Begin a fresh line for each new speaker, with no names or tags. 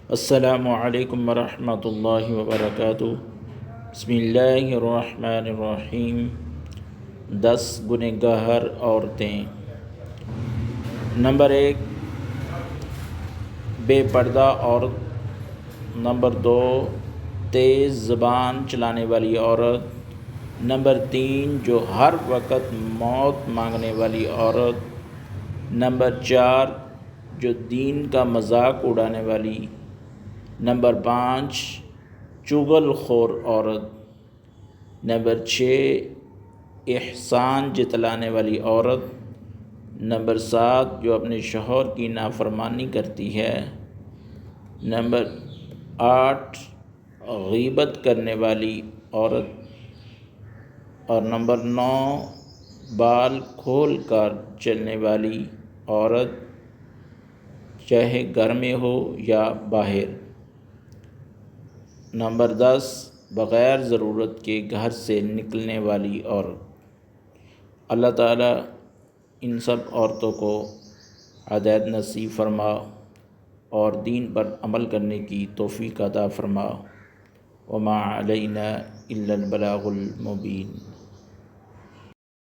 السلام علیکم ورحمۃ اللہ وبرکاتہ۔ بسم اللہ الرحمن الرحیم۔ 10 گنہگار عورتیں۔ نمبر 1، بے پردہ عورت۔ نمبر 2، تیز زبان چلانے والی عورت۔ نمبر 3، جو ہر وقت موت مانگنے والی عورت۔ نمبر 4، جو دین کا مذاق اڑانے والی۔ نمبر 5، چغل خور عورت۔ نمبر 6، احسان جتلانے والی عورت۔ نمبر 7، جو اپنے شوہر کی نافرمانی کرتی ہے۔ نمبر 8، غیبت کرنے والی عورت۔ اور نمبر 9، بال کھول کر چلنے والی عورت، چاہے گھر میں ہو یا باہر۔ نمبر 10، بغیر ضرورت کے گھر سے نکلنے والی عورت۔ اللہ تعالیٰ ان سب عورتوں کو ہدایت نصیب فرما اور دین پر عمل کرنے کی توفیق عطا فرما۔ وما علینا الا البلاغ المبین۔